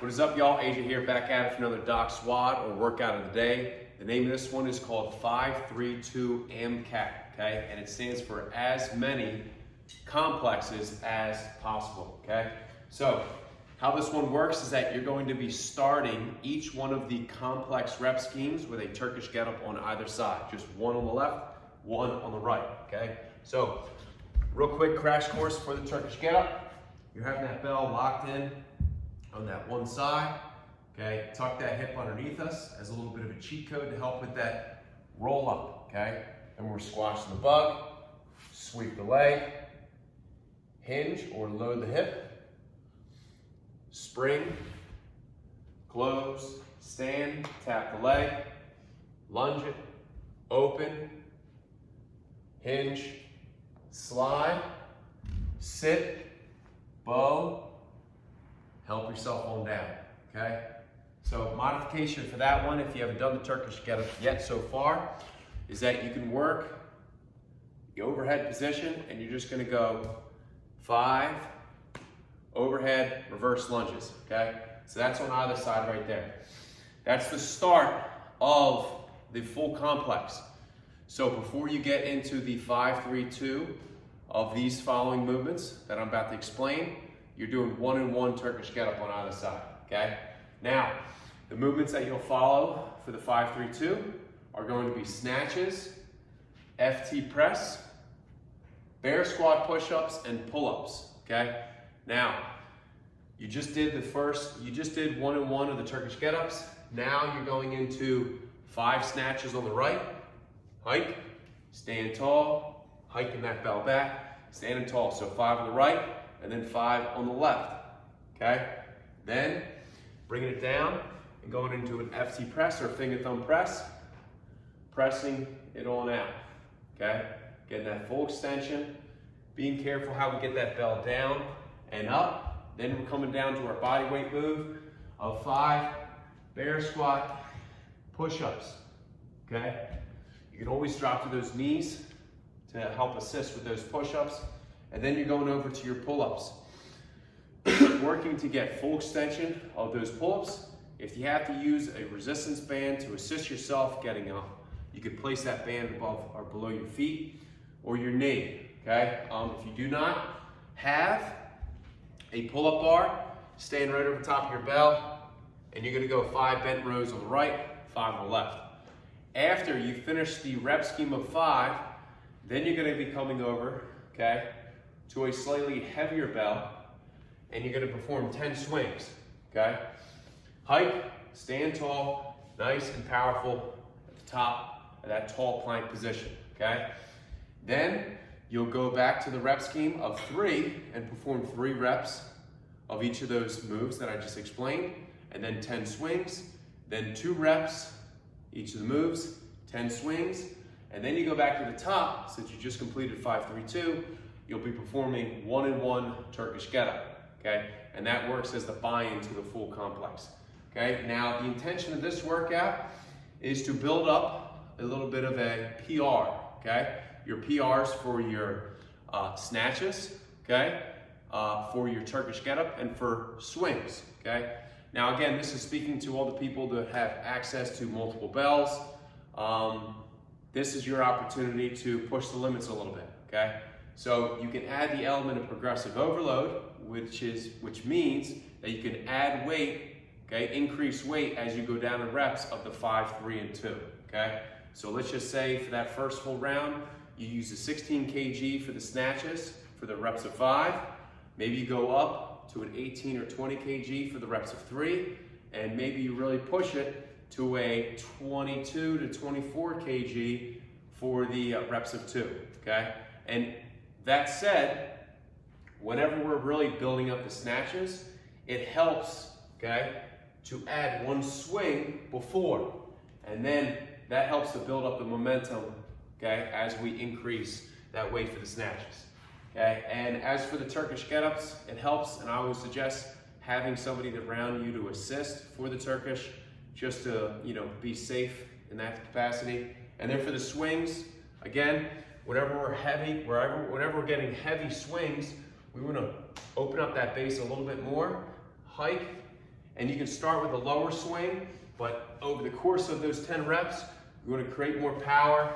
What is up, y'all? AJ here, back at it for another Doc WOD or workout of the day. The name of this one is called 5-3-2 AMCAP, okay? And it stands for as many complexes as possible, okay? So, how this one works is that you're going to be starting each one of the complex rep schemes with a Turkish get-up on either side. Just one on the left, one on the right, okay? So, real quick crash course for the Turkish get-up. You're having that bell locked in on that one side, okay? Tuck that hip underneath us as a little bit of a cheat code to help with that roll up, okay? And we're squashing the bug, sweep the leg, hinge or load the hip, spring, close, stand, tap the leg, lunge it, open, hinge, slide, sit, bow, help yourself on down, okay? So modification for that one, if you haven't done the Turkish get-up yet so far, is that you can work the overhead position and you're just gonna go 5 overhead reverse lunges, okay? So that's on either side right there. That's the start of the full complex. So before you get into the 5-3-2 of these following movements that I'm about to explain, you're doing 1-and-1 Turkish get-up on either side, okay? Now, the movements that you'll follow for the 5-3-2 are going to be snatches, FT press, bear squat push-ups, and pull-ups, okay? Now, you just did 1-and-1 of the Turkish get-ups. Now you're going into 5 snatches on the right, hike, stand tall, hiking that bell back, standing tall. So 5 on the right, and then 5 on the left, okay? Then, bringing it down and going into an FT press or finger thumb press, pressing it on out, okay? Getting that full extension, being careful how we get that bell down and up. Then we're coming down to our body weight move of 5 bear squat push-ups, okay? You can always drop to those knees to help assist with those push-ups. And then you're going over to your pull-ups. Working to get full extension of those pull-ups. If you have to use a resistance band to assist yourself getting up, you can place that band above or below your feet or your knee, okay? If you do not have a pull-up bar, stand right over top of your bell, and you're gonna go 5 bent rows on the right, 5 on the left. After you finish the rep scheme of 5, then you're gonna be coming over, okay, to a slightly heavier bell, and you're gonna perform 10 swings, okay? Hike, stand tall, nice and powerful at the top of that tall plank position, okay? Then you'll go back to the rep scheme of 3 and perform 3 reps of each of those moves that I just explained, and then 10 swings, then 2 reps, each of the moves, 10 swings, and then you go back to the top, since you just completed 5-3-2, you'll be performing 1-and-1 Turkish get-up, okay? And that works as the buy-in to the full complex, okay? Now, the intention of this workout is to build up a little bit of a PR, okay? Your PRs for your snatches, okay? For your Turkish get-up and for swings, okay? Now, again, this is speaking to all the people that have access to multiple bells. This is your opportunity to push the limits a little bit, okay? So you can add the element of progressive overload, which means that you can add weight, okay, increase weight as you go down in reps of the 5, 3, and 2, okay? So let's just say for that first full round, you use a 16 kg for the snatches for the reps of 5. Maybe you go up to an 18 or 20 kg for the reps of 3, and maybe you really push it to a 22 to 24 kg for the reps of 2, okay? And that said, whenever we're really building up the snatches, it helps, okay, to add 1 swing before, and then that helps to build up the momentum, okay, as we increase that weight for the snatches, okay? And as for the Turkish get-ups, it helps, and I always suggest having somebody around you to assist for the Turkish, just to, you know, be safe in that capacity. And then for the swings, again, whenever we're getting heavy swings, we want to open up that base a little bit more, hike, And you can start with a lower swing, but over the course of those 10 reps, you're gonna create more power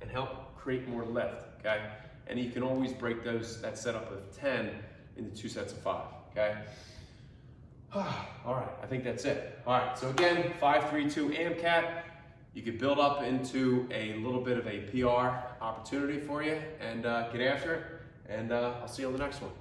and help create more lift, okay? And you can always break that setup of 10 into 2 sets of 5, okay? All right, I think that's it. All right, so again, 5-3-2 AMCAP. You could build up into a little bit of a PR opportunity for you and get after it. And I'll see you on the next one.